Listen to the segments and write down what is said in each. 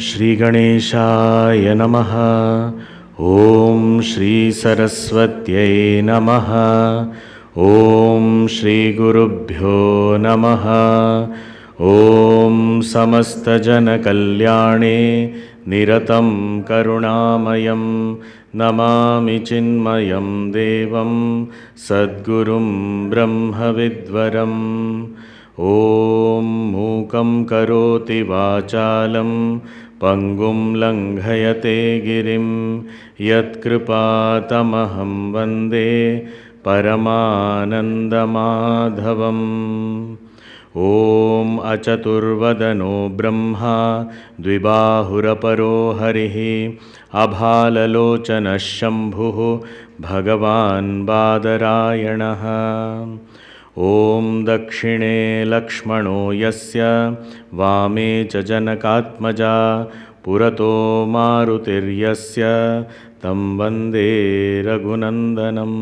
Shri Ganeshaya Namaha. Om Shri Saraswatyai Namaha. Om Shri Gurubhyo Namaha. Om Samasta Jana Kalyane Niratam Karunamayam Namami Chinmayam Devam Sadgurum Brahma Vidvaram. Om Mukam Karoti Vachalam Pangum Langhayate Girim Yat Kripatamaham Vande Paramanandamadhavam. Om Achaturvadano Brahma Dvibahuraparo Harihi Abhalalochana Shambhu Bhagavan Badarayanaha. Om Dakshine Lakshmano Yasya Vame Cha Janakatmaja Purato Marutir Yasya Tam Vande Raghunandanam.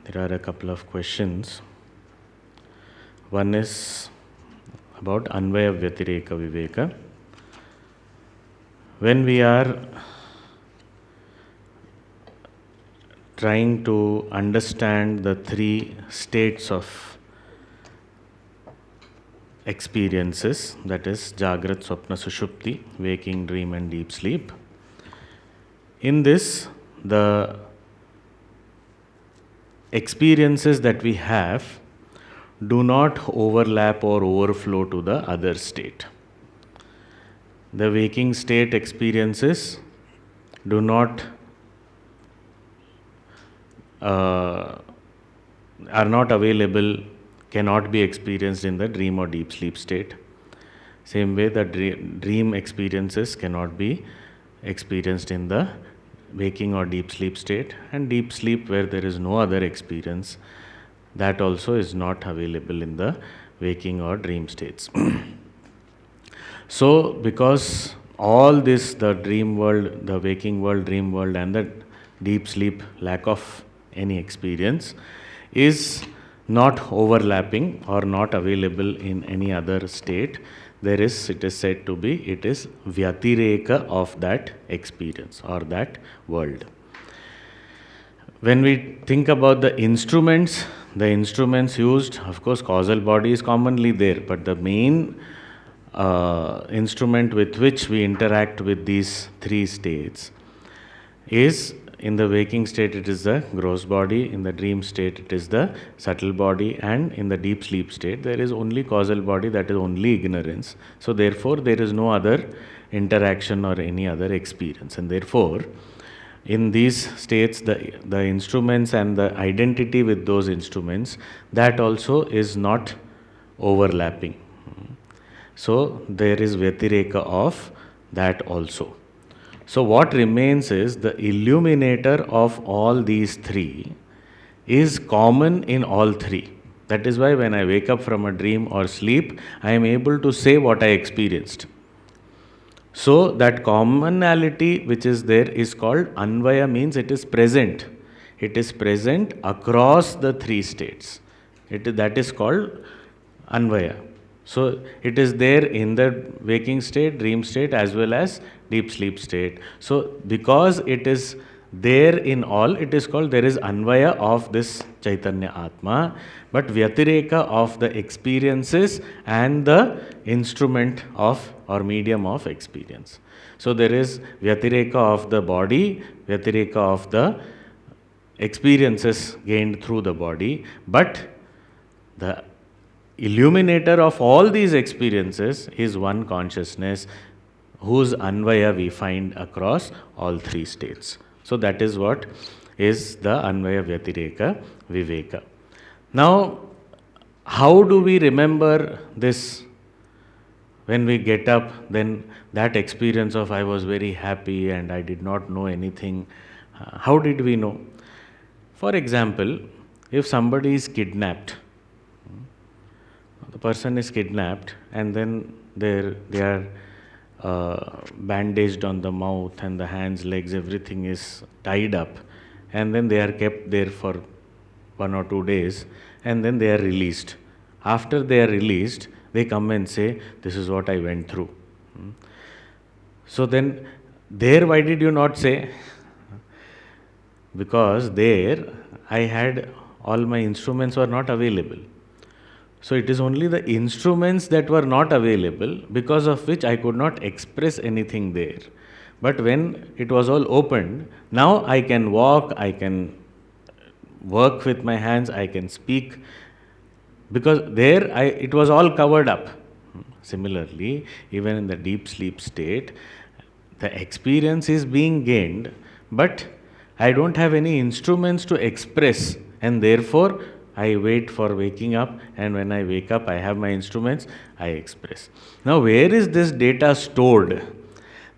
There are a couple of questions. One is about Anvaya Vyatireka Viveka. When we are trying to understand the three states of experiences, that is Jagrat, Swapna, Sushupti, waking, dream and deep sleep, in this the experiences that we have do not overlap or overflow to the other state. The waking state experiences do not are not available, cannot be experienced in the dream or deep sleep state. Same way, the dream experiences cannot be experienced in the waking or deep sleep state, and deep sleep where there is no other experience, that also is not available in the waking or dream states. So, because all this, the dream world, the waking world, dream world and the deep sleep, lack of any experience, is not overlapping or not available in any other state, it is said to be, it is Vyatireka of that experience or that world. When we think about the instruments used, of course, causal body is commonly there, but the main instrument with which we interact with these three states is, in the waking state it is the gross body, in the dream state it is the subtle body, and in the deep sleep state there is only causal body, that is only ignorance. So therefore there is no other interaction or any other experience, and therefore in these states the instruments and the identity with those instruments, that also is not overlapping. So there is Vyatireka of that also. So what remains is the illuminator of all these three is common in all three. That is why when I wake up from a dream or sleep, I am able to say what I experienced. So that commonality which is there is called Anvaya, means it is present. It is present across the three states. That is called Anvaya. So it is there in the waking state, dream state as well as deep sleep state. So because it is There in all, it is called, there is Anvaya of this Chaitanya Atma, but Vyatireka of the experiences and the instrument of or medium of experience. So there is Vyatireka of the body, Vyatireka of the experiences gained through the body, but the illuminator of all these experiences is one consciousness whose Anvaya we find across all three states. So that is what is the Anvaya Vyatireka Viveka. Now, how do we remember this? When we get up, then that experience of I was very happy and I did not know anything. How did we know? For example, if somebody is kidnapped, the person is kidnapped and then they are bandaged on the mouth and the hands, legs, everything is tied up, and then they are kept there for 1 or 2 days, and then they are released. After they are released, they come and say, this is what I went through. So then, there why did you not say? Because there I had, all my instruments were not available. So it is only the instruments that were not available, because of which I could not express anything there. But when it was all opened, now I can walk, I can work with my hands, I can speak, because there it was all covered up. Similarly, even in the deep sleep state, the experience is being gained, but I don't have any instruments to express, and therefore I wait for waking up, and when I wake up, I have my instruments, I express. Now, where is this data stored?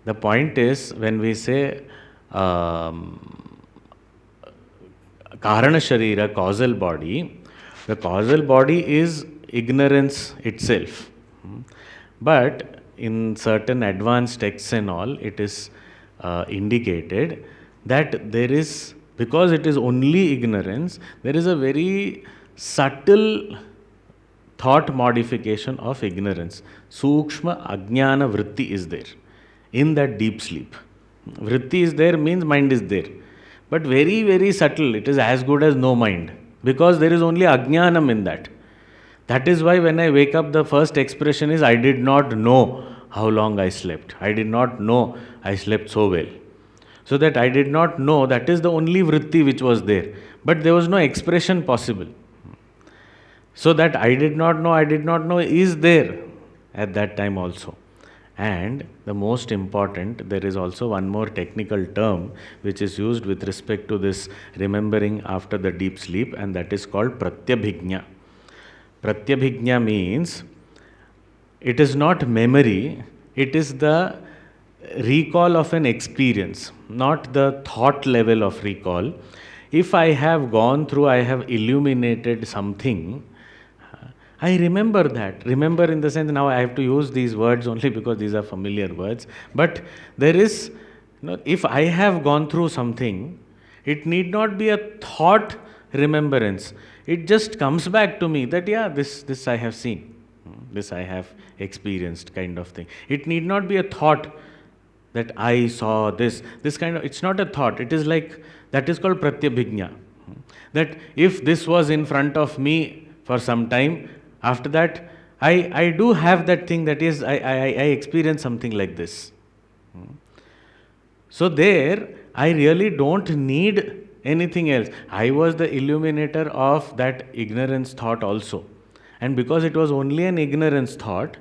The point is, when we say Karana Sharira, causal body, the causal body is ignorance itself. But in certain advanced texts and all, it is indicated that there is, because it is only ignorance, there is a very subtle thought modification of ignorance. Sukshma Ajnana Vritti is there in that deep sleep. Vritti is there means mind is there. But very, very subtle. It is as good as no mind, because there is only Ajnanam in that. That is why when I wake up, the first expression is, I did not know how long I slept. I did not know I slept so well. So that I did not know, that is the only vritti which was there. But there was no expression possible. So that I did not know is there at that time also. And the most important, there is also one more technical term which is used with respect to this remembering after the deep sleep, and that is called pratyabhijna. Pratyabhijna means it is not memory, it is the recall of an experience, not the thought level of recall. If I have gone through, I have illuminated something, I remember that. Remember in the sense, now I have to use these words only because these are familiar words. But there is, if I have gone through something, it need not be a thought remembrance. It just comes back to me that, yeah, this I have seen, this I have experienced, kind of thing. It need not be a thought that I saw this kind of, it's not a thought. It is like, that is called pratyabhijna. That if this was in front of me for some time, after that, I do have that thing, that is, I experience something like this. So there, I really don't need anything else. I was the illuminator of that ignorance thought also. And because it was only an ignorance thought,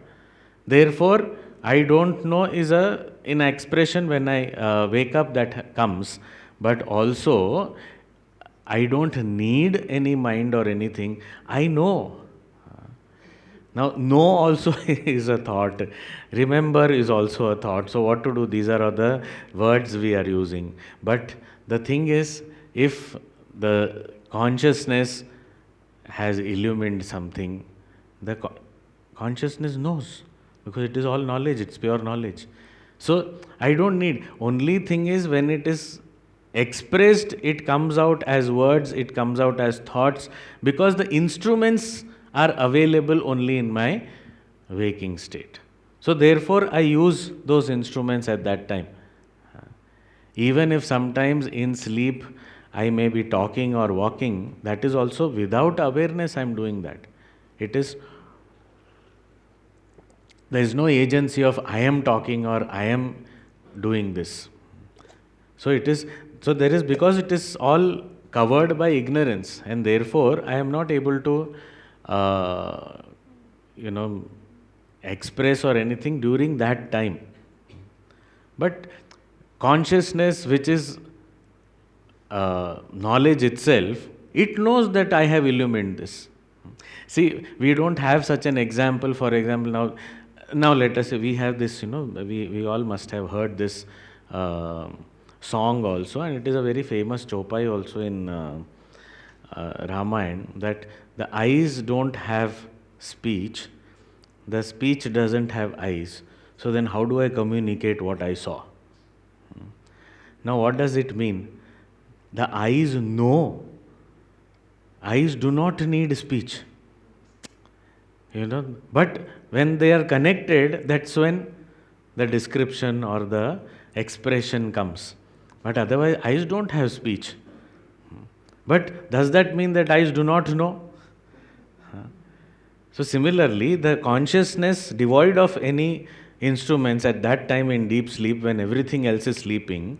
therefore, I don't know is in expression when I wake up that comes, but also I don't need any mind or anything. I know. Now, know also is a thought. Remember is also a thought. So, what to do? These are the words we are using. But the thing is, if the consciousness has illumined something, the consciousness knows, because it is all knowledge, it's pure knowledge. So, I don't need. Only thing is, when it is expressed, it comes out as words, it comes out as thoughts, because the instruments are available only in my waking state. So therefore, I use those instruments at that time. Even if sometimes in sleep I may be talking or walking, that is also without awareness I am doing that. It is, there is no agency of I am talking or I am doing this. So it is, so there is, because it is all covered by ignorance, and therefore I am not able to, uh, you know, express or anything during that time. But consciousness, which is knowledge itself, it knows that I have illumined this. See, we don't have such an example. For example, now let us say we have this, we all must have heard this song also, and it is a very famous chopai also in Ramayana, that the eyes don't have speech, the speech doesn't have eyes. So then, how do I communicate what I saw? Now, what does it mean? The eyes know. Eyes do not need speech. But when they are connected, that's when the description or the expression comes. But otherwise, eyes don't have speech. But does that mean that eyes do not know? So similarly, the consciousness devoid of any instruments at that time in deep sleep, when everything else is sleeping,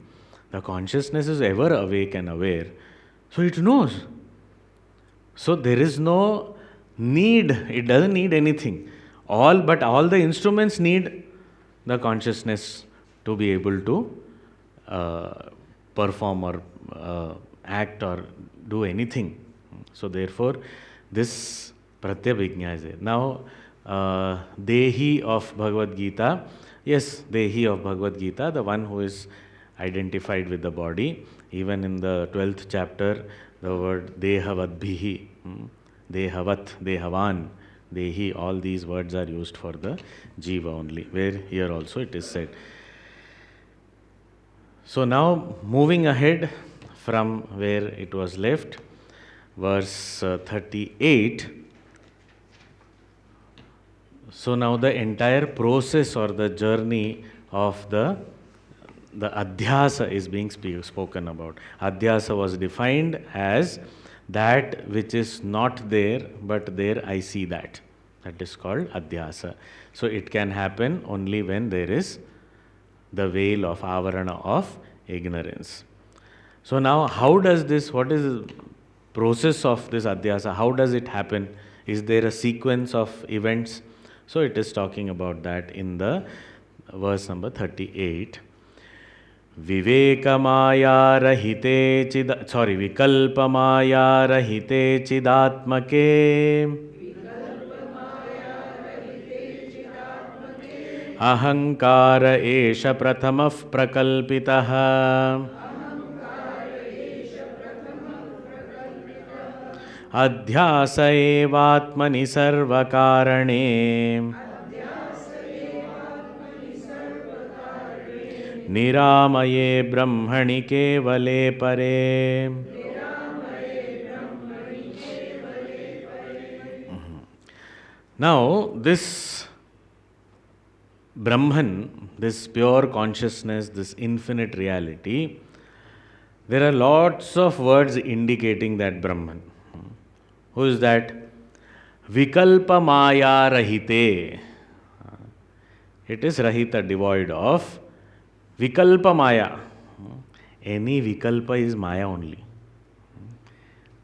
the consciousness is ever awake and aware. So it knows. So there is no need, it doesn't need anything. But all the instruments need the consciousness to be able to perform or act or do anything. So therefore, this Pratyabhijna is there. Now, Dehi of Bhagavad Gita, yes, Dehi of Bhagavad Gita, the one who is identified with the body. Even in the 12th chapter, the word Dehavadbhihi, Dehavat, Dehavan, Dehi, all these words are used for the Jiva only, where here also it is said. So now, moving ahead from where it was left, verse 38. So now the entire process or the journey of the Adhyasa is being spoken about. Adhyasa was defined as that which is not there, but there I see that. That is called Adhyasa. So it can happen only when there is the veil of avarana of ignorance. So now how does this, what is the process of this Adhyasa? How does it happen? Is there a sequence of events? So it is talking about that in the verse number 38. Vivekamaya rahite vikalpamaya rahite chidatmake ahankara esha prathamah prakalpitah adhyasa evatmani sarvakarane निरामये ब्रह्मणि केवले परे. Now, this Brahman, this pure consciousness, this infinite reality, there are lots of words indicating that Brahman. Who is that? Vikalpa Maya Rahite. It is Rahita, devoid of Vikalpa Maya. Any Vikalpa is Maya only.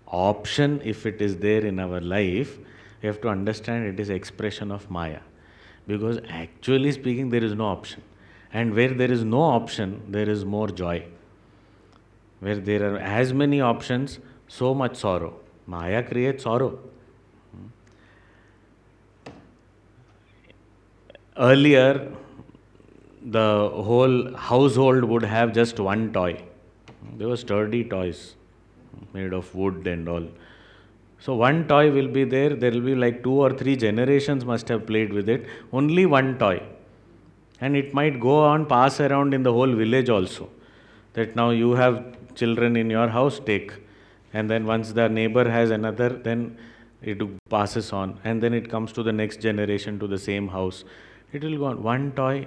Option, if it is there in our life, we have to understand it is expression of Maya. Because actually speaking, there is no option. And where there is no option, there is more joy. Where there are as many options, so much sorrow. Maya creates sorrow. Earlier, the whole household would have just one toy. They were sturdy toys made of wood and all. So one toy will be there. There will be like 2 or 3 generations must have played with it. Only one toy. And it might go on, pass around in the whole village also. That now you have children in your house, take. And then once the neighbor has another, then it passes on. And then it comes to the next generation to the same house. It will go on. One toy,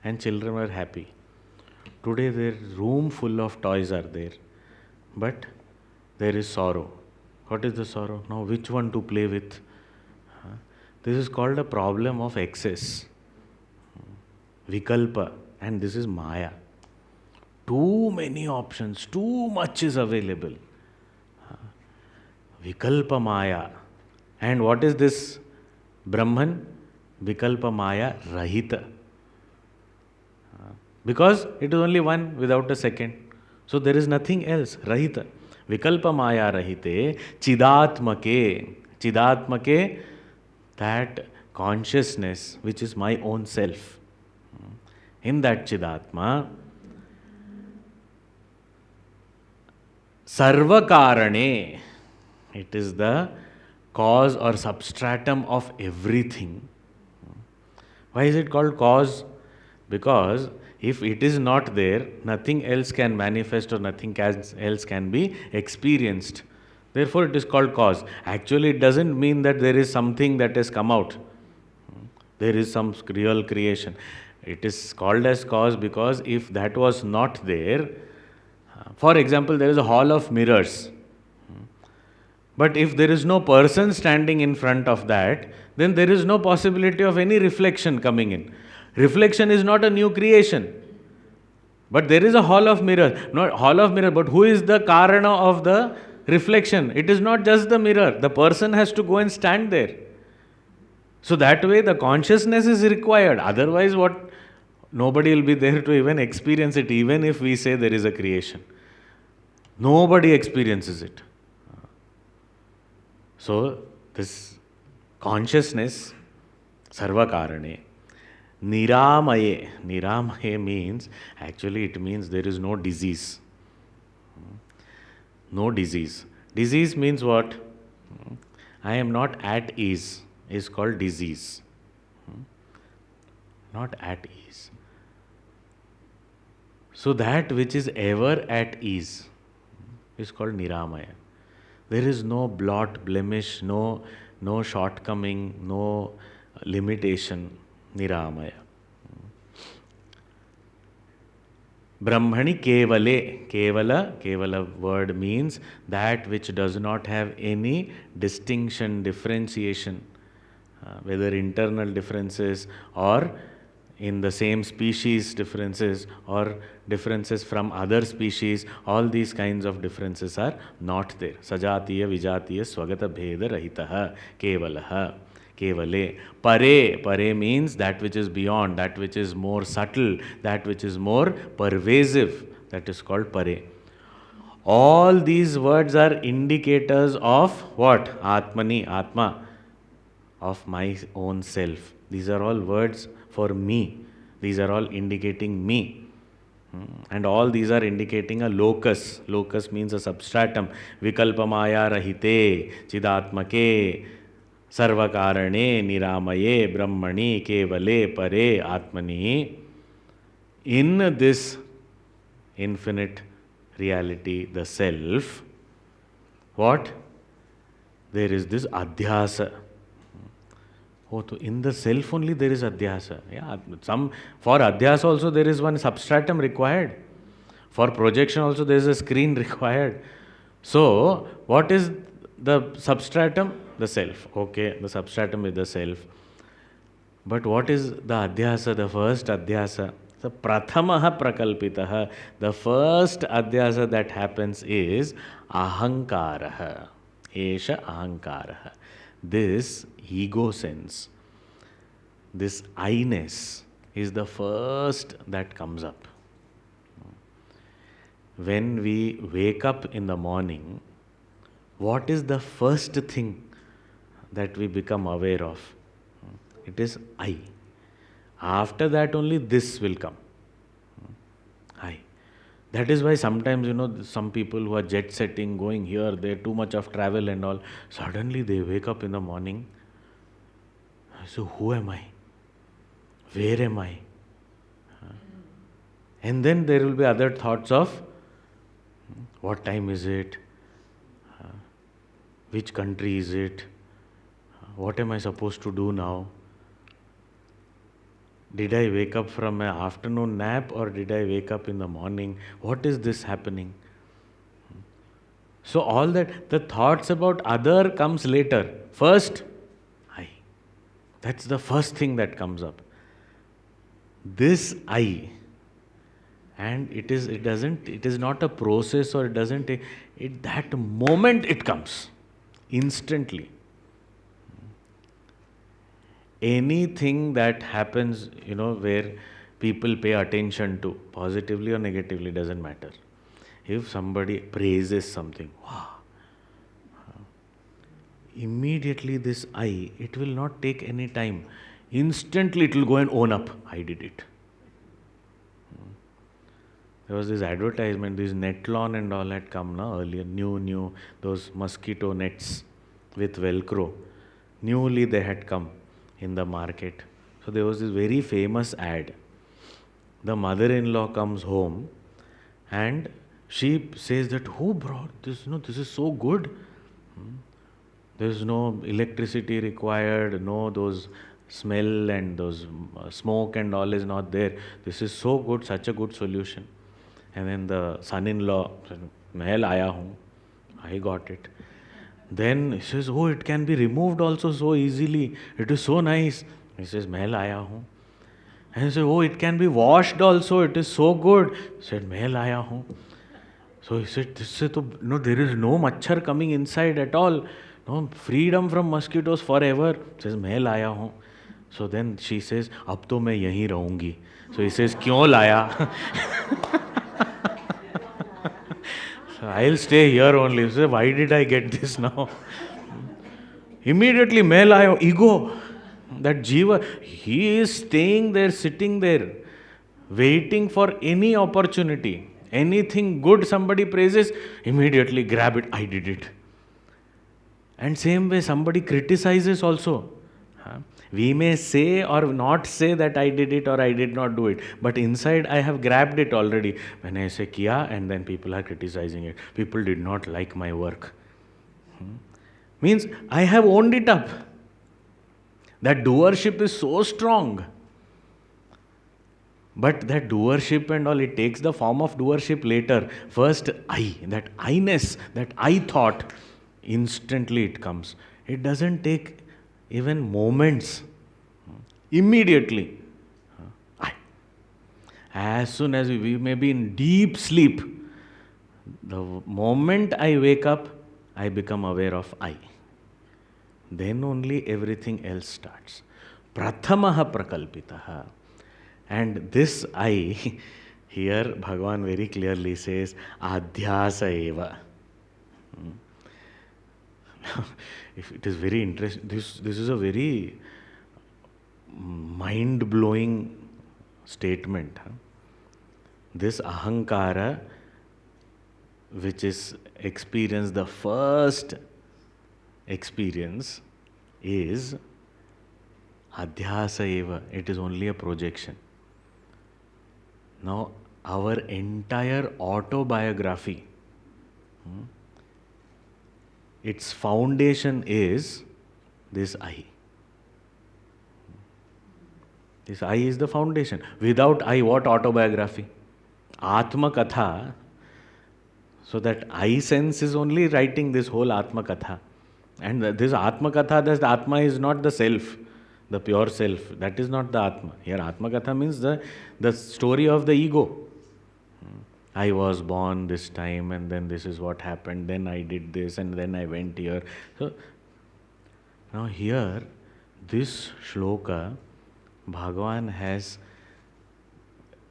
and children were happy. Today their room full of toys are there, but there is sorrow. What is the sorrow? Now which one to play with? Huh? This is called a problem of excess. Vikalpa, and this is Maya. Too many options, too much is available. Vikalpa Maya. And what is this Brahman? Vikalpa Maya Rahita. Because it is only one without a second. So there is nothing else. Rahita. Vikalpa Maya Rahite. Chidatmake. Chidatmake, that consciousness which is my own self. In that Chidatma, Sarvakarane, it is the cause or substratum of everything. Why is it called cause? Because if it is not there, nothing else can manifest or nothing else can be experienced. Therefore, it is called cause. Actually, it doesn't mean that there is something that has come out. There is some real creation. It is called as cause because if that was not there, for example, there is a hall of mirrors. But if there is no person standing in front of that, then there is no possibility of any reflection coming in. Reflection is not a new creation. But there is a hall of mirrors. Not hall of mirror, but who is the karana of the reflection? It is not just the mirror. The person has to go and stand there. So that way the consciousness is required. Otherwise, what? Nobody will be there to even experience it, even if we say there is a creation. Nobody experiences it. So, this consciousness, sarvakarane, niramaye. Niramaye means, actually it means there is no disease. No disease. Disease means what? I am not at ease is called disease. Not at ease. So that which is ever at ease is called niramaya. There is no blot, blemish, no shortcoming, no limitation. Niramaya. Brahmani kevale. Kevala word means that which does not have any distinction, differentiation, whether internal differences or in the same species differences or differences from other species, all these kinds of differences are not there. Sajatiya, vijatiya, swagata bheda rahitaha, kevalaha, kevale. Pare means that which is beyond, that which is more subtle, that which is more pervasive. That is called pare. All these words are indicators of what? Atmani, Atma, of my own self. These are all words for me. These are all indicating me. And all these are indicating a locus. Locus means a substratum. Vikalpamaya rahite, chidatmake, sarvakarane, niramaye, brahmani, kevale, pare, atmani. In this infinite reality, the self, what? There is this adhyasa. Oh, so in the self only there is adhyasa. Yeah, for adhyasa also there is one substratum required. For projection also there is a screen required. So, what is the substratum? The self. Okay, the substratum is the self. But what is the adhyasa, the first adhyasa? The prathamaha prakalpitaha. The first adhyasa that happens is ahankaraha. Esha ahankaraha. This ego sense, this I-ness is the first that comes up. When we wake up in the morning, what is the first thing that we become aware of? It is I. After that only this will come. I. That is why sometimes, some people who are jet setting, going here, there, too much of travel and all, suddenly they wake up in the morning. So, who am I? Where am I? And then there will be other thoughts of what time is it? Which country is it? What am I supposed to do now? Did I wake up from an afternoon nap or did I wake up in the morning? What is this happening? So all that, the thoughts about other comes later. First, I. That's the first thing that comes up. This I. And it is not a process, or it doesn't take, that moment it comes. Instantly. Anything that happens, where people pay attention to, positively or negatively, doesn't matter. If somebody praises something, wow, immediately this I, it will not take any time. Instantly it will go and own up, I did it. There was this advertisement, this Netlon and all had come now earlier, new, those mosquito nets with Velcro. Newly they had come in the market. So there was this very famous ad. The mother-in-law comes home and she says that, who brought this? This is so good. There's no electricity required, no those smell and those smoke and all is not there. This is so good, such a good solution. And then the son-in-law said, "Mail aaya hoon." I got it. Then he says, "Oh, it can be removed also so easily. It is so nice." He says, "Mail aaya hoon." And he said, "Oh, it can be washed also. It is so good." He said, "Mail aaya hoon." So he said, there is no machhar coming inside at all. No freedom from mosquitoes forever. He says, "Mail aaya hoon." So then she says, "Ab to main yahi rahungi." So he says, "Kyon laya?" So I'll stay here only. So why did I get this now? Immediately, mail ayo, ego. That jiva, he is staying there, sitting there, waiting for any opportunity. Anything good somebody praises, immediately grab it. I did it. And same way, somebody criticizes also. We may say or not say that I did it or I did not do it, but inside I have grabbed it already. When I say kiya, and then people are criticizing it. People did not like my work. Means I have owned it up. That doership is so strong. But that doership and all, it takes the form of doership later. First, I, that I-ness, that I thought, instantly it comes. It doesn't take even moments. Immediately. I. As soon as we may be in deep sleep, the moment I wake up, I become aware of I. Then only everything else starts. Prathamaha prakalpitaha. And this I, here Bhagavan very clearly says, Adhyasa eva. If it is very interesting, this is a very mind-blowing statement. This ahankara, which is experienced, the first experience is adhyasa eva. It is only a projection. Now, our entire autobiography, its foundation is this I. This I is the foundation. Without I, what autobiography? Atma Katha. So that I sense is only writing this whole Atma Katha. And this Atma Katha, this Atma is not the self, the pure self. That is not the Atma. Here Atma Katha means the story of the ego. I was born this time and then this is what happened, then I did this and then I went here. So now here, this shloka, Bhagavan has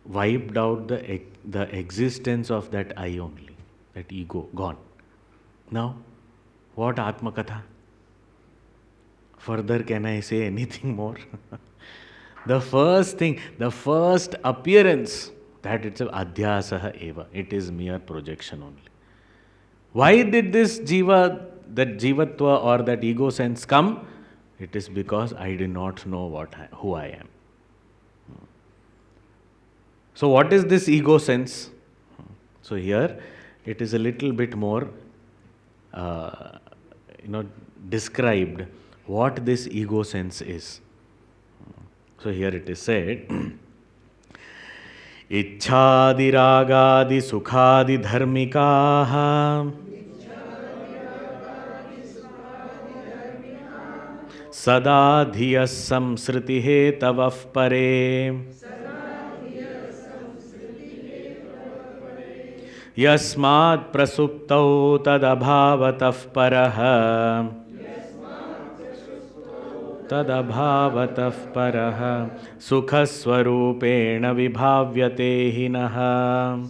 wiped out the existence of that I only, that ego, gone. Now, what Atma Katha? Further, can I say anything more? The first thing, the first appearance, that itself, adhyasaha eva. It is mere projection only. Why did this jiva, that jivatva or that ego sense come? It is because I did not know who I am. So what is this ego sense? So here, it is a little bit more, described what this ego sense is. So here it is said, Ichchadi ragadi sukhadi dharmikaha sada dhiyas samsriti hetavah pare yasmat prasuptau tadabhavatah parah tadabhavatah parah sukhaswarupena vibhavyate hinah.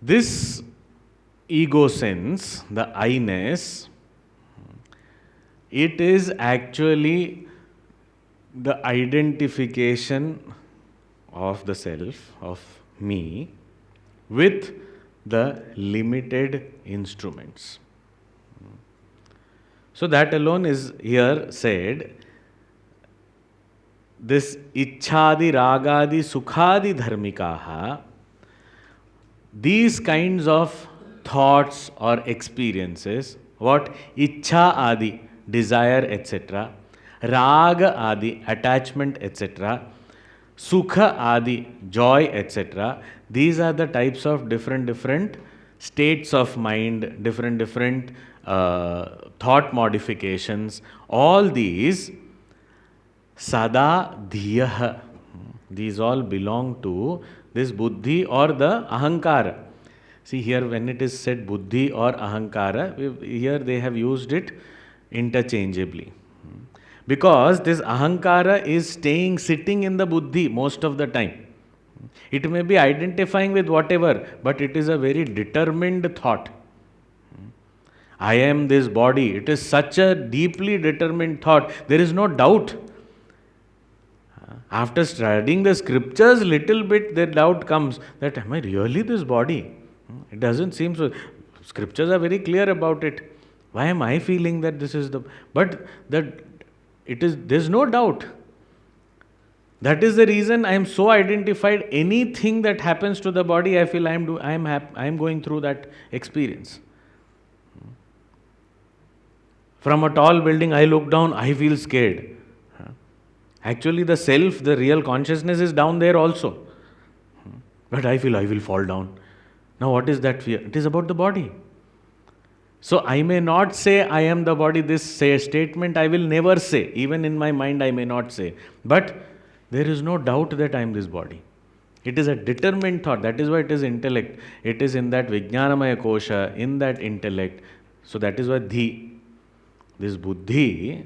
This ego sense, the I-ness, it is actually the identification of the self, of me, with the limited instruments. So that alone is here said, this ichchadi, ragadi, sukhadi dharmikaha, these kinds of thoughts or experiences, what ichcha adi, desire, etc., raga adi, attachment, etc., sukha adi, joy, etc., these are the types of different states of mind, different thought modifications. All these sada dhiyah, these all belong to this buddhi or the ahankara. See here, when it is said buddhi or ahankara, here they have used it interchangeably. Because this ahankara is sitting in the buddhi most of the time. It may be identifying with whatever, but it is a very determined thought. I am this body. It is such a deeply determined thought. There is no doubt. After studying the scriptures, little bit the doubt comes that am I really this body? It doesn't seem so. Scriptures are very clear about it. Why am I feeling that this is the... But that it is, there's no doubt. That is the reason I am so identified. Anything that happens to the body, I feel I am going through that experience. From a tall building, I look down, I feel scared. Actually, the self, the real consciousness is down there also. But I feel I will fall down. Now, what is that fear? It is about the body. So, I may not say I am the body. This statement I will never say. Even in my mind, I may not say. But there is no doubt that I am this body. It is a determined thought. That is why it is intellect. It is in that Vijnanamaya Kosha, in that intellect. So, that is why this buddhi,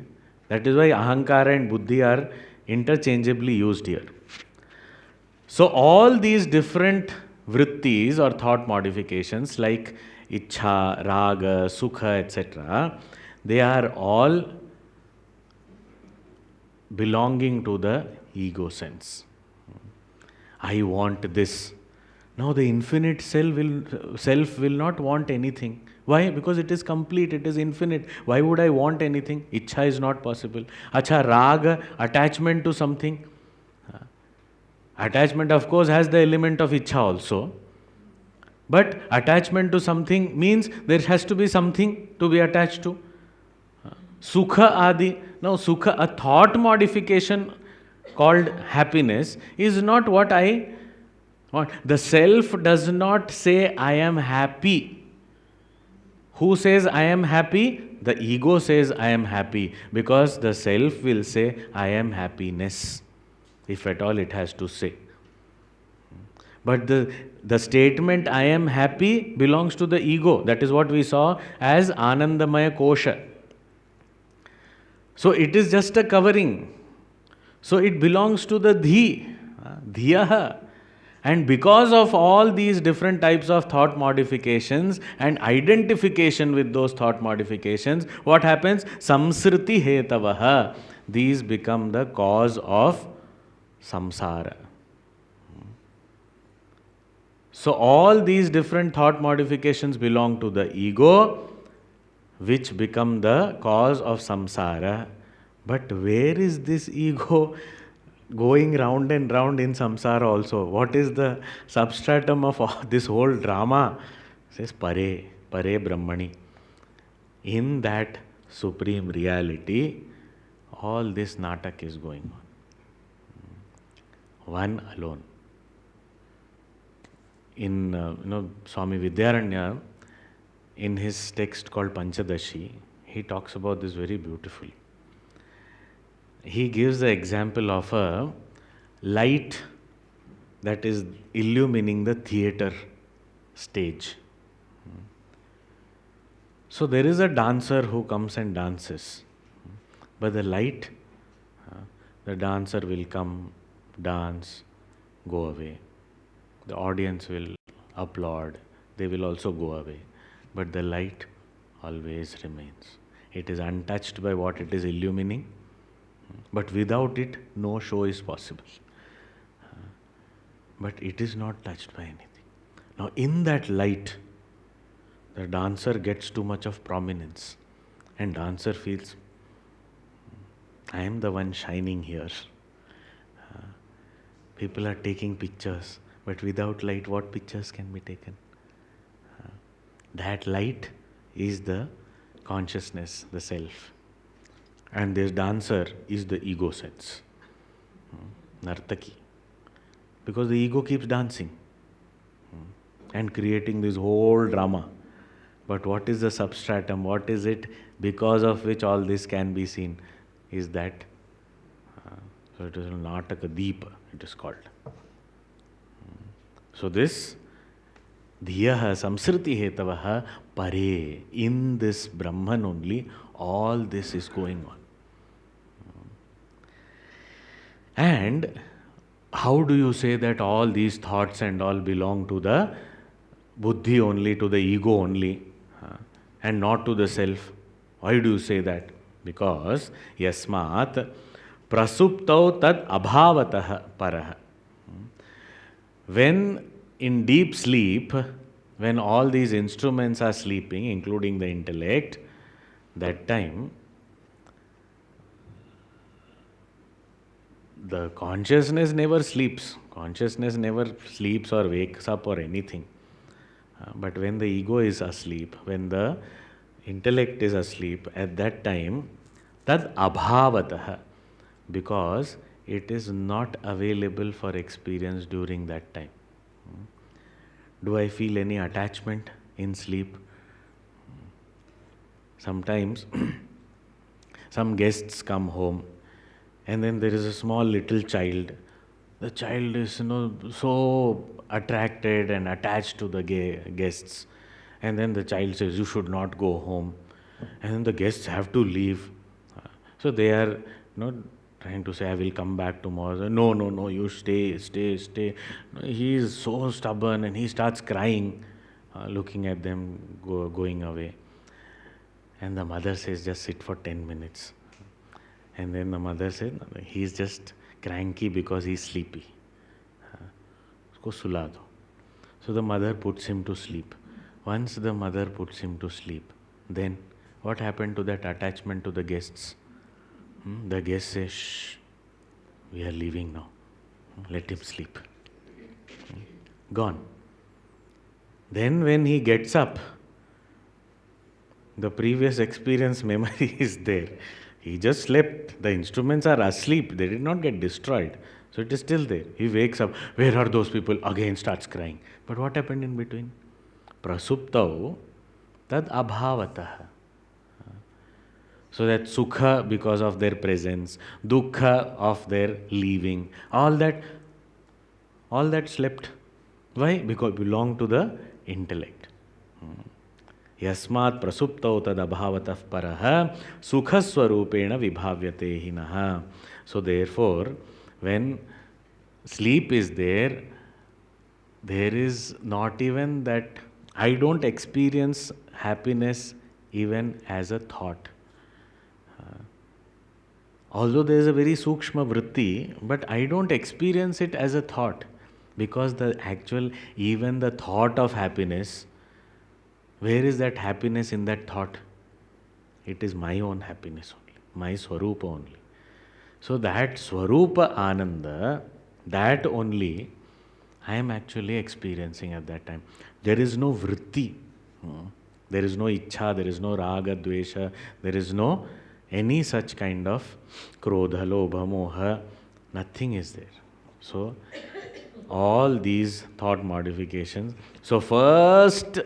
that is why ahankara and buddhi are interchangeably used here. So all these different vrittis or thought modifications like ichcha, raga, sukha, etc., they are all belonging to the ego sense. I want this. Now the infinite self will not want anything. Why? Because it is complete, it is infinite. Why would I want anything? Ichcha is not possible. Acha, raga, attachment to something. Attachment, of course, has the element of ichcha also. But attachment to something means there has to be something to be attached to. Sukha adi. Now, sukha, a thought modification called happiness, is not what I want. The self does not say, I am happy. Who says I am happy? The ego says I am happy, because the self will say I am happiness, if at all it has to say. But the statement I am happy belongs to the ego. That is what we saw as Anandamaya Kosha. So it is just a covering. So it belongs to the dhiyaha. And because of all these different types of thought modifications and identification with those thought modifications, what happens? Samsriti hetavaha. These become the cause of samsara. So all these different thought modifications belong to the ego, which become the cause of samsara. But where is this ego going round and round in samsara also? What is the substratum of this whole drama? It says pare brahmani. In that supreme reality, all this natak is going on. One alone. In Swami Vidyaranya, in his text called Panchadashi, he talks about this very beautifully. He gives the example of a light that is illumining the theater stage. So there is a dancer who comes and dances, but the light, the dancer will come, dance, go away. The audience will applaud, they will also go away. But the light always remains. It is untouched by what it is illumining, but without it, no show is possible. But it is not touched by anything. Now, in that light, the dancer gets too much of prominence, and dancer feels, I am the one shining here. People are taking pictures, but without light, what pictures can be taken? That light is the consciousness, the self. And this dancer is the ego sense, Nartaki. Because the ego keeps dancing and creating this whole drama. But what is the substratum? What is it because of which all this can be seen? Is that, so it is a Nataka Deepa, it is called. So this Dhiyaha Samsriti Hetavaha Pare, in this Brahman only, all this is going on. And how do you say that all these thoughts and all belong to the buddhi only, to the ego only, and not to the self? Why do you say that? Because yasmat prasuptau tad abhavatah parah. When in deep sleep, when all these instruments are sleeping, including the intellect, that time the consciousness never sleeps. Consciousness never sleeps or wakes up or anything. But when the ego is asleep, when the intellect is asleep, at that time, tad abhavatah, because it is not available for experience during that time. Do I feel any attachment in sleep? Sometimes some guests come home, and then there is a small little child. The child is, so attracted and attached to the guests. And then the child says, you should not go home. And then the guests have to leave. So they are, trying to say, I will come back tomorrow. No, no, no, you stay, stay, stay. He is so stubborn and he starts crying, looking at them going away. And the mother says, just sit for 10 minutes. And then the mother said, he's just cranky because he's sleepy. Usko sula do. So the mother puts him to sleep. Once the mother puts him to sleep, then what happened to that attachment to the guests? The guest says, shh, we are leaving now. Let him sleep. Gone. Then when he gets up, the previous experience memory is there. He just slept. The instruments are asleep. They did not get destroyed. So it is still there. He wakes up. Where are those people? Again starts crying. But what happened in between? Prasuptau tad abhavatah. So that sukha because of their presence, dukkha of their leaving, all that slept. Why? Because it belonged to the intellect. Yasmat prasuptau tad abhavatah parah sukhaswarupena vibhavyate hinaha. So therefore, when sleep is there, there is not even that, I don't experience happiness even as a thought. Although there is a very sukshma vritti, but I don't experience it as a thought, because even the thought of happiness, where is that happiness in that thought? It is my own happiness only, my swarupa only. So that swarupa ananda, that only I am actually experiencing at that time. There is no vritti. There is no ichha, there is no raga, dvesha, there is no any such kind of krodha, lobha, moha, nothing is there. So, all these thought modifications. So, first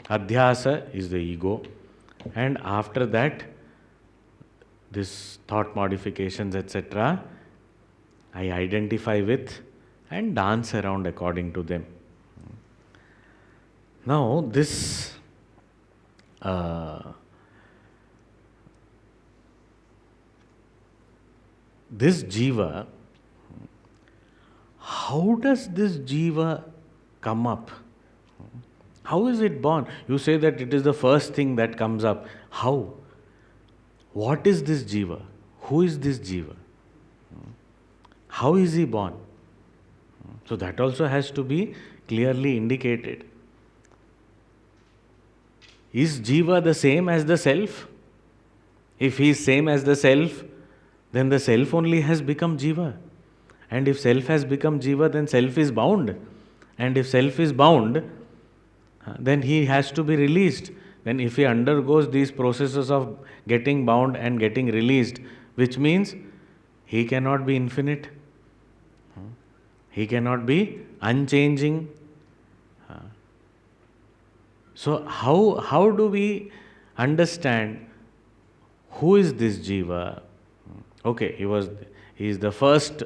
adhyasa is the ego, and after that, this thought modifications, etc., I identify with and dance around according to them. Now, this jiva, how does this jiva come up? How is it born? You say that it is the first thing that comes up. How? What is this jiva? Who is this jiva? How is he born? So that also has to be clearly indicated. Is jiva the same as the self? If he is same as the self, then the self only has become jiva. And if self has become jiva, then self is bound. And if self is bound, then he has to be released. Then if he undergoes these processes of getting bound and getting released, which means he cannot be infinite, he cannot be unchanging. So how do we understand who is this jiva? Okay, he is the first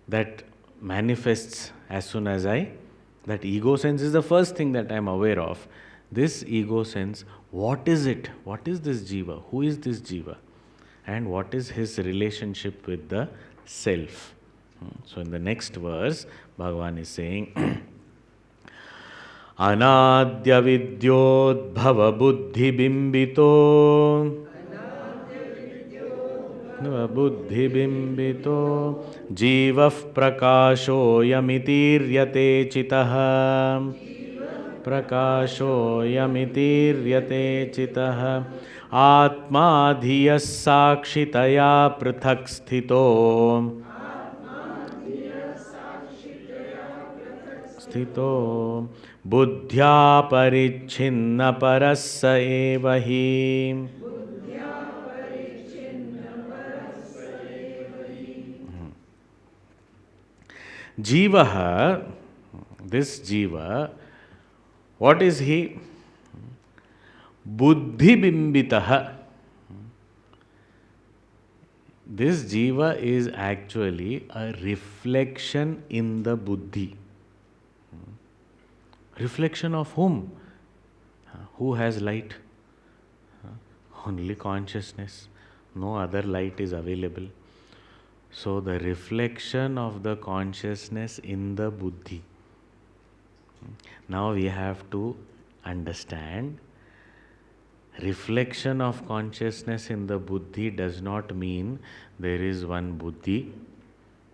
that manifests as soon as that ego sense is the first thing that I am aware of. This ego sense, what is it? What is this jiva? Who is this jiva? And what is his relationship with the self? So in the next verse, Bhagavan is saying, Anadya vidyodbhava buddhi bimbito buddhi bimbito jivah prakasho yamitiryate chitah prakasho yamitiryate chitah atma dhiyas sakshitaya prithak sthito स्थितो बुद्ध्या परिच्छिन्न परस्स एव हि जीवः, this jiva, what is he? Buddhi bimbitah. This jiva is actually a reflection in the buddhi. Reflection of whom? Who has light? Only consciousness. No other light is available. So the reflection of the consciousness in the buddhi. Now we have to understand, reflection of consciousness in the buddhi does not mean there is one buddhi,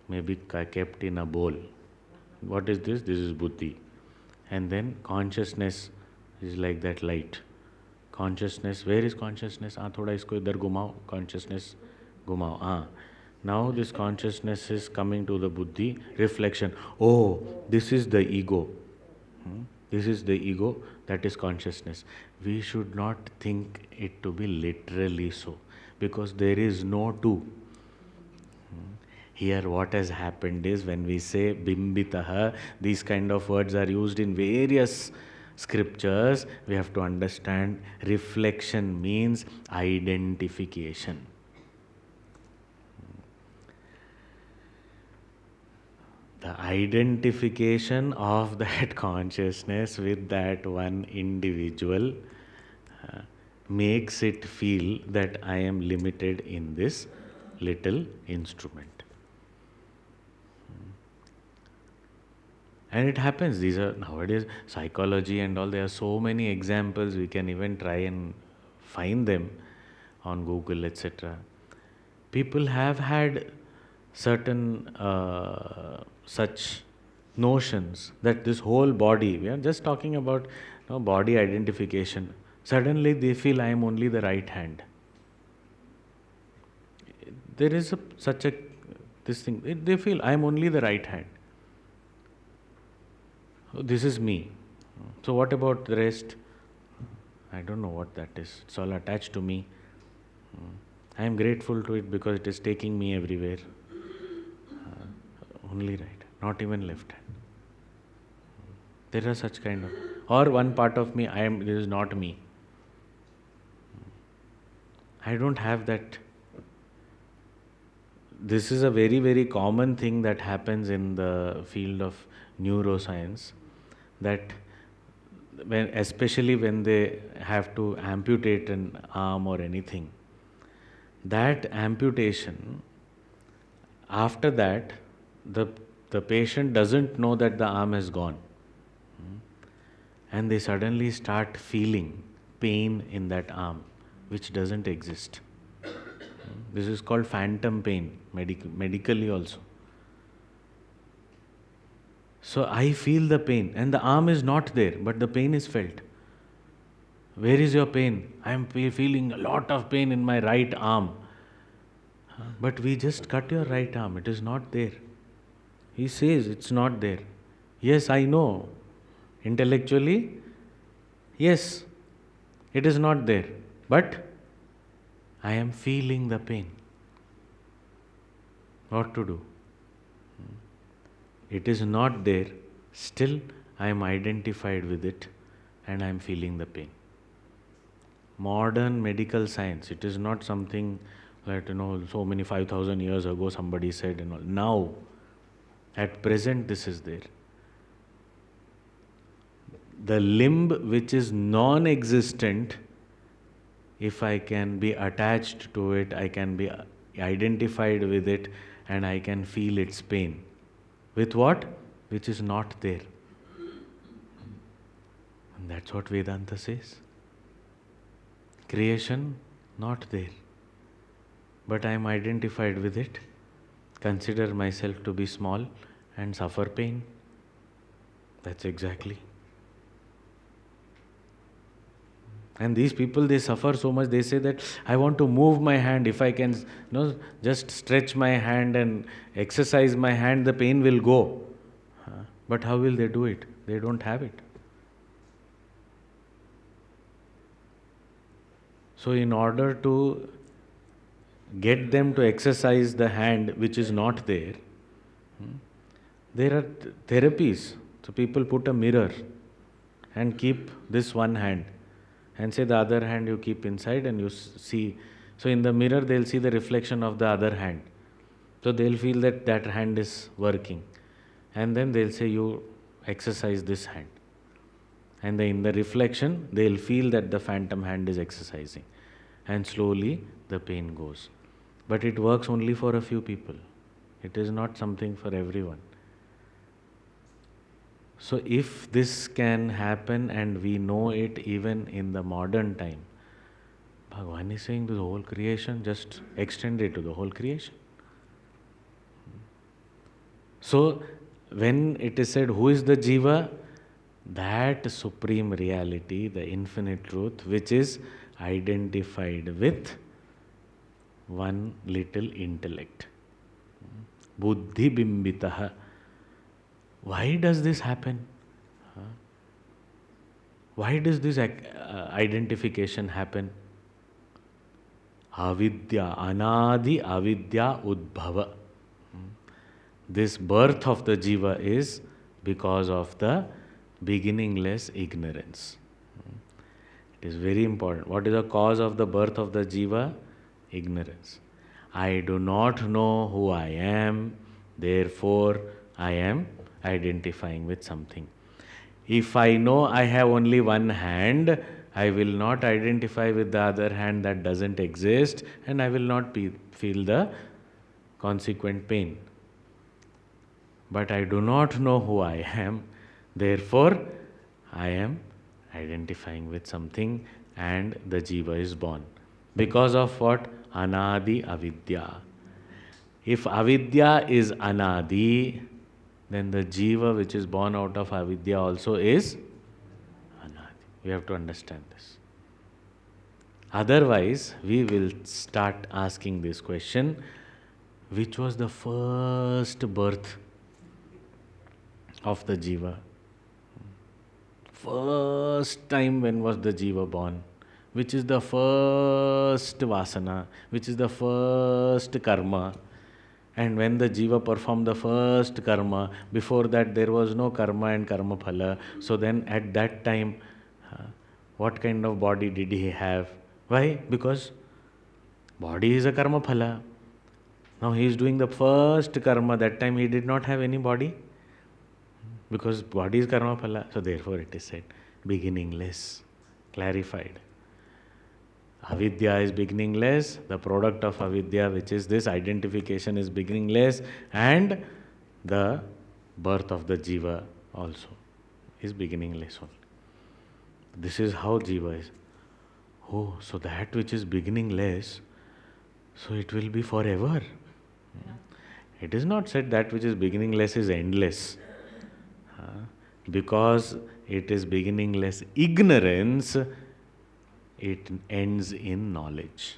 maybe kept in a bowl. What is this? This is buddhi. And then consciousness is like that light. Consciousness, where is consciousness? Thoda isko idhar gumao, consciousness gumao. Now this consciousness is coming to the buddhi, reflection. Oh, this is the ego. This is the ego, that is consciousness. We should not think it to be literally so, because there is no two. Here what has happened is, when we say bimbitah, these kind of words are used in various scriptures. We have to understand reflection means identification. The identification of that consciousness with that one individual makes it feel that I am limited in this little instrument. And it happens. These are nowadays psychology and all. There are so many examples. We can even try and find them on Google, etc. People have had certain such notions that this whole body, we are just talking about body identification. Suddenly they feel I am only the right hand. There is such a this thing. They feel I am only the right hand. This is me. So what about the rest? I don't know what that is. It's all attached to me. I am grateful to it because it is taking me everywhere. Only right, not even left hand. There are such kind of, or one part of me, this is not me. I don't have that. This is a very, very common thing that happens in the field of neuroscience, that especially when they have to amputate an arm or anything, that amputation, after that, the, the patient doesn't know that the arm has gone. And they suddenly start feeling pain in that arm, which doesn't exist. This is called phantom pain, medically also. So I feel the pain, and the arm is not there, but the pain is felt. Where is your pain? I am feeling a lot of pain in my right arm. But we just cut your right arm, it is not there. He says it's not there. Yes, I know. Intellectually, yes, it is not there. But I am feeling the pain. What to do? It is not there. Still, I am identified with it and I am feeling the pain. Modern medical science, it is not something that, so many 5,000 years ago somebody said and all. Now, at present, this is there. The limb which is non-existent, if I can be attached to it, I can be identified with it, and I can feel its pain. With what? Which is not there. And that's what Vedanta says. Creation, not there. But I am identified with it, consider myself to be small, and suffer pain. That's exactly. And these people, they suffer so much, they say that I want to move my hand, if I can just stretch my hand and exercise my hand, the pain will go. But how will they do it? They don't have it. So in order to get them to exercise the hand which is not there, there are therapies. So people put a mirror and keep this one hand, and say the other hand you keep inside and you see. So in the mirror they'll see the reflection of the other hand. So they'll feel that that hand is working. And then they'll say you exercise this hand. And then in the reflection they'll feel that the phantom hand is exercising. And slowly the pain goes. But it works only for a few people. It is not something for everyone. So if this can happen and we know it even in the modern time, Bhagavan is saying to the whole creation, just extend it to the whole creation. So when it is said, who is the Jiva? That supreme reality, the infinite truth, which is identified with one little intellect. Buddhi bimbitaha. Why does this happen? Why does this identification happen? Avidya, anadi avidya udbhava. This birth of the jiva is because of the beginningless ignorance. It is very important. What is the cause of the birth of the jiva? Ignorance. I do not know who I am, therefore I am identifying with something. If I know I have only one hand, I will not identify with the other hand that doesn't exist, and I will not feel the consequent pain. But I do not know who I am, therefore I am identifying with something, and the jiva is born. Because of what? Anadi avidya. If avidya is anadi, then the jiva which is born out of avidya also is anadi. We have to understand this. Otherwise, we will start asking this question, which was the first birth of the jiva? first time when was the jiva born, which is the first vasana, which is the first karma. And when the jiva performed the first karma, before that there was no karma and karma phala. So then at that time, uh, what kind of body did he have? Why? Because body is a karma phala. Now he is doing the first karma. That time he did not have any body because body is karma phala. So therefore it is said beginningless, clarified. Avidya is beginningless, the product of avidya, which is this identification, is beginningless, and the birth of the jiva also is beginningless only. This is how jiva is. Oh, so that which is beginningless, so it will be forever. It is not said that which is beginningless is endless. Because it is beginningless ignorance, it ends in knowledge.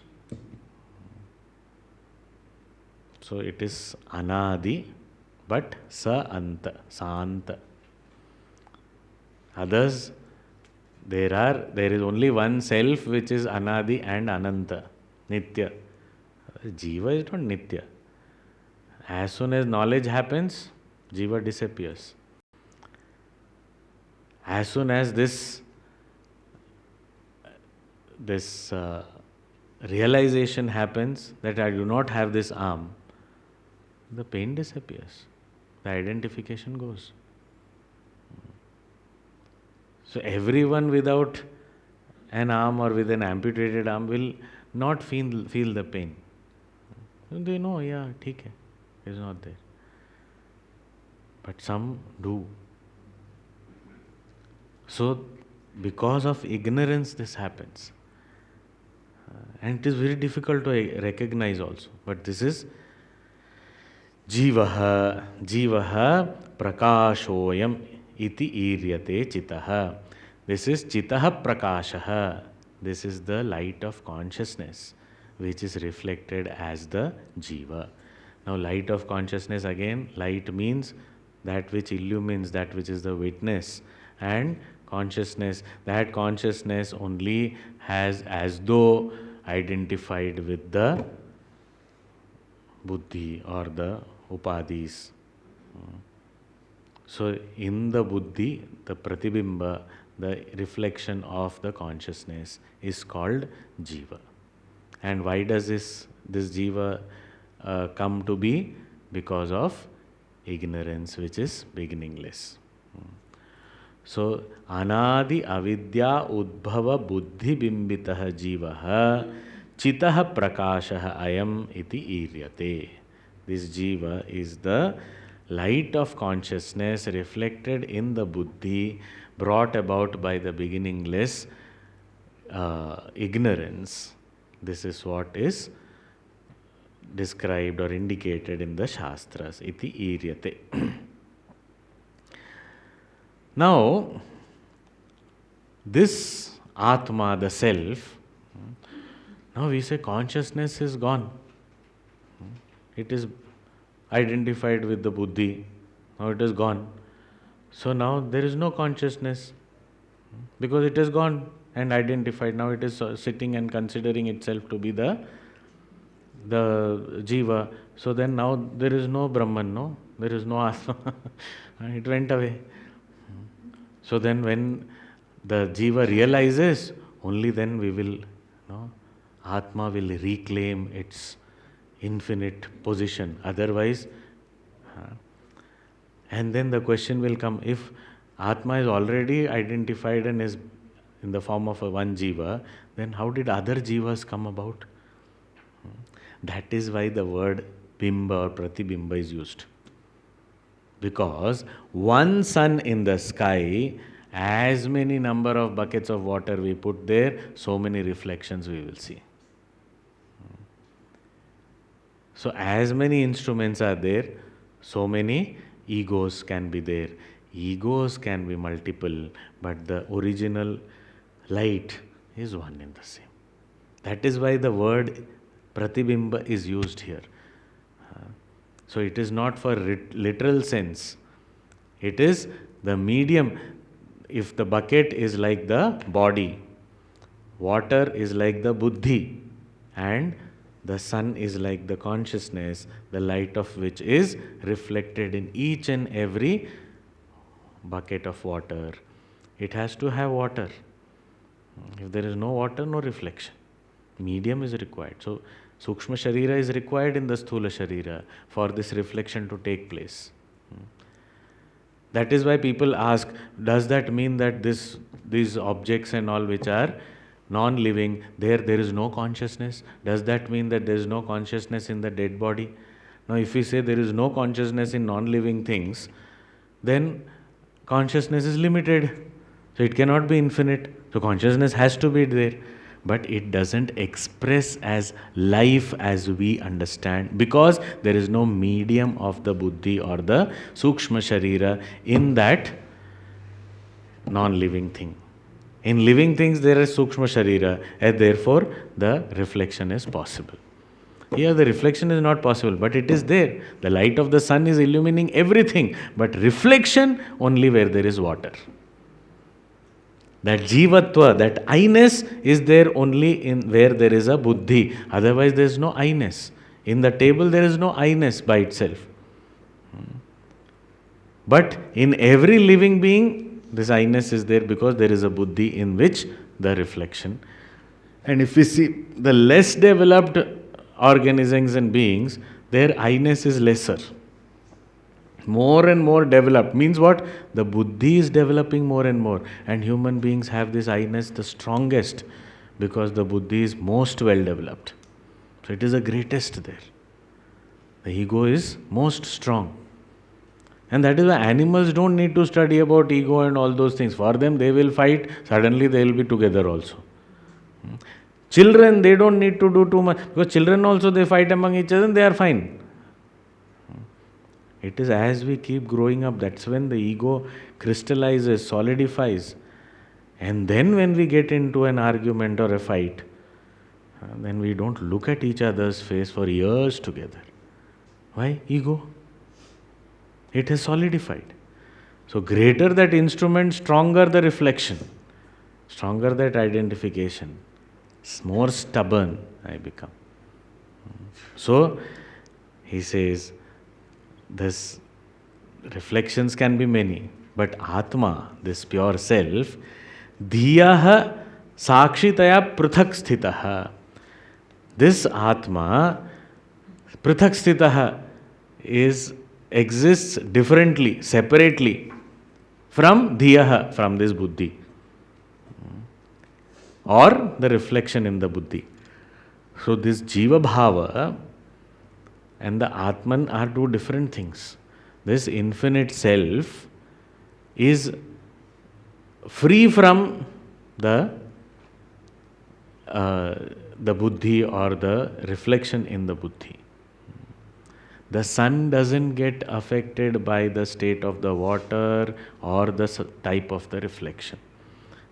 So it is anadi, but sa anta, santa. Others, there is only one self which is anadi and ananta, nitya. Jiva is not nitya. As soon as knowledge happens, jiva disappears. As soon as this realization happens that I do not have this arm, the pain disappears, the identification goes. So everyone without an arm or with an amputated arm will not feel the pain. They know, yeah, theek hai, it is not there. But some do. So because of ignorance this happens. And it is very difficult to recognize also. But this is Jivaha prakashoyam iti iryate chitaha. This is chitaha prakashaha. This is the light of consciousness which is reflected as the jiva. Now light of consciousness, again, light means that which illumines, that which is the witness, and consciousness, that consciousness only has as though identified with the buddhi or the upadis. So in the buddhi, the pratibimba, the reflection of the consciousness is called jiva. And why does this jiva come to be? Because of ignorance, which is beginningless. So anadi avidya udbhava buddhi bimbitah jivaha chitah prakashah ayam iti iryate. This jiva is the light of consciousness reflected in the buddhi, brought about by the beginningless ignorance. This is what is described or indicated in the Shastras. Iti iryate. Now, this Atma, the self, now we say consciousness is gone. It is identified with the buddhi. Now it is gone. So now there is no consciousness because it is gone and identified. Now it is sitting and considering itself to be the jiva. So then now there is no Brahman, no? There is no Atma. It went away. So then when the jiva realizes, only then we will, Atma will reclaim its infinite position. Otherwise, and then the question will come, if Atma is already identified and is in the form of a one jiva, then how did other jivas come about? That is why the word bimba or pratibimba is used. Because one sun in the sky, as many number of buckets of water we put there, so many reflections we will see. So as many instruments are there, so many egos can be there. Egos can be multiple, but the original light is one and the same. That is why the word pratibimba is used here. So it is not for literal sense. It is the medium. if the bucket is like the body, water is like the buddhi, and the sun is like the consciousness, the light of which is reflected in each and every bucket of water. It has to have water. If there is no water, no reflection. Medium is required. So, Sukshma Sharira is required in the Sthula Sharira for this reflection to take place. That is why people ask, does that mean that these objects and all which are non-living, there is no consciousness? Does that mean that there is no consciousness in the dead body? Now, if we say there is no consciousness in non-living things, then consciousness is limited. So it cannot be infinite. So consciousness has to be there. But it doesn't express as life as we understand, because there is no medium of the buddhi or the sukshma sharira in that non-living thing. In living things there is sukshma sharira, and therefore the reflection is possible. Here the reflection is not possible, but it is there. The light of the sun is illumining everything, but reflection only where there is water. That jivatva, that I-ness is there only in where there is a buddhi. Otherwise there is no I-ness. In the table there is no I-ness by itself. But in every living being, this I-ness is there because there is a buddhi in which the reflection. And if we see the less developed organisms and beings, their I-ness is lesser. More and more developed means what? The buddhi is developing more and more, and human beings have this I-ness the strongest because the buddhi is most well developed. So it is the greatest there. The ego is most strong. And that is why animals don't need to study about ego and all those things. For them, they will fight, suddenly they will be together also. Children, they don't need to do too much, because children also they fight among each other and they are fine. It is as we keep growing up, that's when the ego crystallizes, solidifies. And then when we get into an argument or a fight, then we don't look at each other's face for years together. Why? Ego. It has solidified. So greater that instrument, stronger the reflection, stronger that identification, more stubborn I become. So he says, this reflections can be many, but Atma, this pure self, Dhiyaha Sakshitaya Prithak Sthitaha. This Atma, Prithak Sthitaha, exists differently, separately from Dhiyaha, from this Buddhi, or the reflection in the Buddhi. So this Jiva Bhava and the Atman are two different things. This infinite self is free from the buddhi or the reflection in the buddhi. The sun doesn't get affected by the state of the water or the type of the reflection.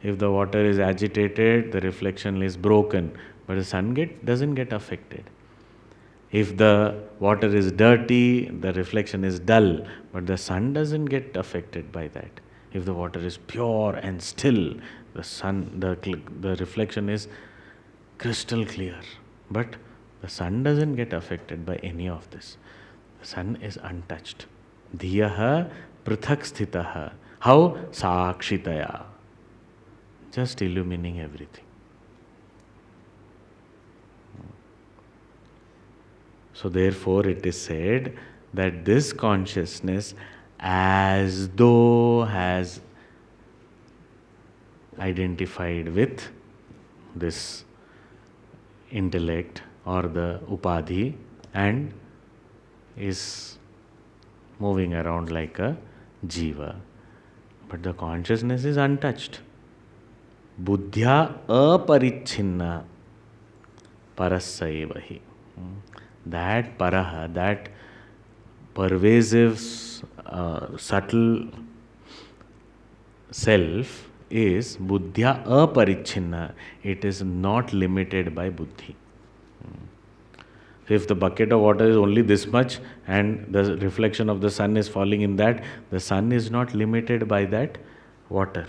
If the water is agitated, the reflection is broken, but the sun doesn't get affected. If the water is dirty, the reflection is dull, but the sun doesn't get affected by that. If the water is pure and still, the reflection is crystal clear. But the sun doesn't get affected by any of this. The sun is untouched. Dhiyaha prithak sthitaha. How? Sakshitaya. Just illumining everything. So therefore it is said that this consciousness as though has identified with this intellect or the upadhi and is moving around like a jiva. But the consciousness is untouched. Buddhya aparichinna parasaivahi. That paraha, that pervasive, subtle self is buddhya aparichinna. It is not limited by buddhi. So if the bucket of water is only this much and the reflection of the sun is falling in that, the sun is not limited by that water.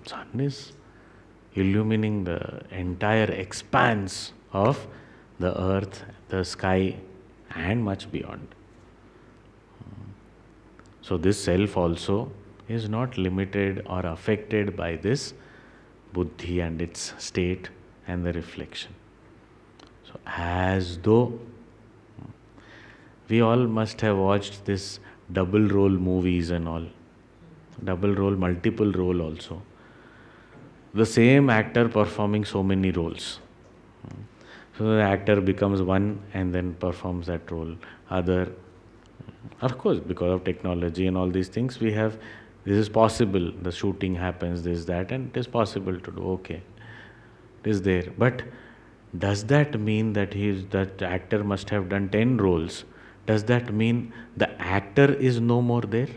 Sun is illumining the entire expanse of the earth, the sky, and much beyond. So, this self also is not limited or affected by this buddhi and its state and the reflection. So, as though we all must have watched this double role movies and all, double role, multiple role also. The same actor performing so many roles. So the actor becomes one and then performs that role. Other, of course, because of technology and all these things, we have this is possible. The shooting happens, this, that, and it is possible to do. Okay, it is there. But does that mean that that actor must have done 10 roles? Does that mean the actor is no more there?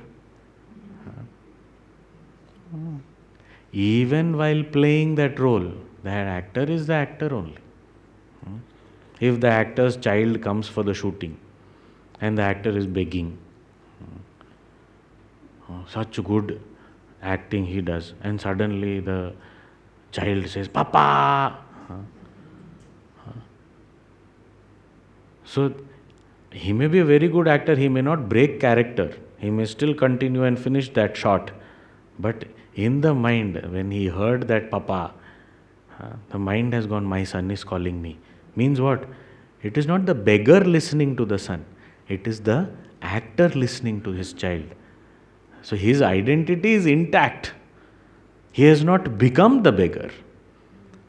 Even while playing that role, that actor is the actor only. If the actor's child comes for the shooting and the actor is begging, such good acting he does, and suddenly the child says, Papa! So he may be a very good actor, he may not break character, he may still continue and finish that shot. But in the mind, when he heard that Papa, the mind has gone, my son is calling me. Means what? It is not the beggar listening to the son, it is the actor listening to his child. So his identity is intact. He has not become the beggar.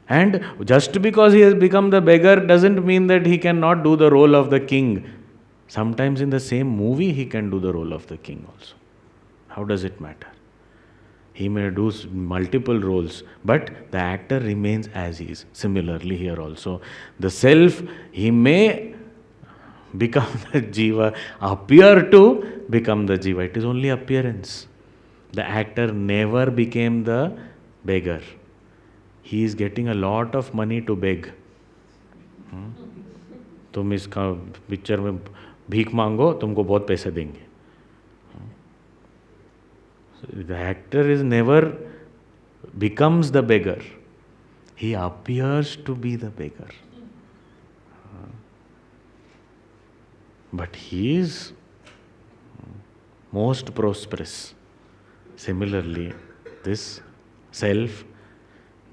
And just because he has become the beggar doesn't mean that he cannot do the role of the king. Sometimes in the same movie he can do the role of the king also. How does it matter? He may do multiple roles, but the actor remains as he is. Similarly here also, the self, he may become the jiva, appear to become the jiva. It is only appearance. The actor never became the beggar. He is getting a lot of money to beg. तुम इसका picture में भीख मांगो, तुमको बहुत पैसे देंगे. The actor is never becomes the beggar. He appears to be the beggar. But he is most prosperous. Similarly, this self,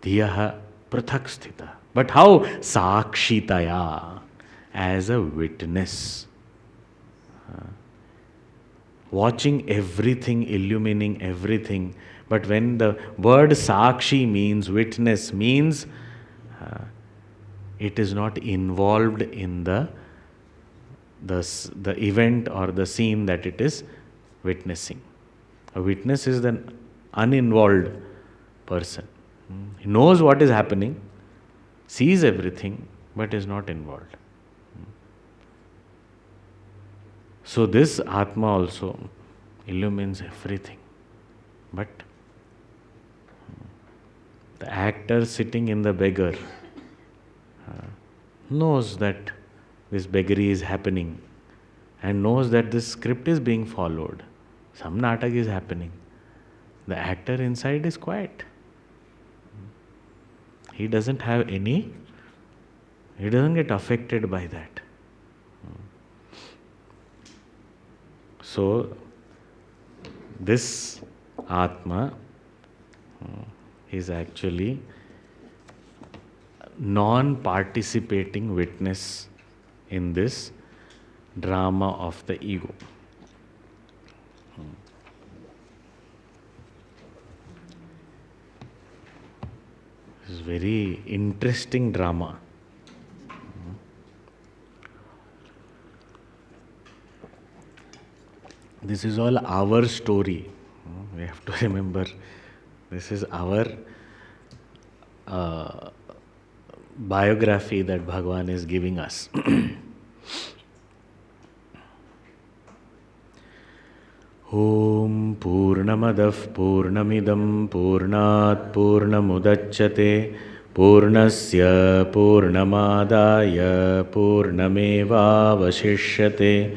dhiyaha prathak sthita. But how? Sakshitaya, as a witness. Watching everything, illumining everything. But when the word sakshi means witness, means it is not involved in the event or the scene that it is witnessing. A witness is an uninvolved person. He knows what is happening, sees everything, but is not involved. So this Atma also illumines everything. But the actor sitting in the beggar knows that this beggary is happening and knows that this script is being followed. Some natak is happening. The actor inside is quiet. He doesn't have he doesn't get affected by that. So, this Atma is actually non-participating witness in this drama of the ego. This is very interesting drama. This is all our story. We have to remember, this is our biography that Bhagavan is giving us. Om Purnamadav Purnamidam Purnat Purnamudachyate Purnasya Purnamadaya Purnameva Vashishyate.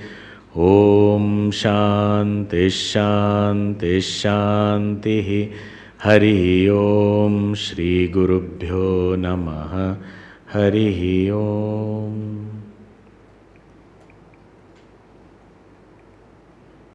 Om Shanti Shanti Shanti Hari Om Shri Gurubhyo Namaha. Hari Om.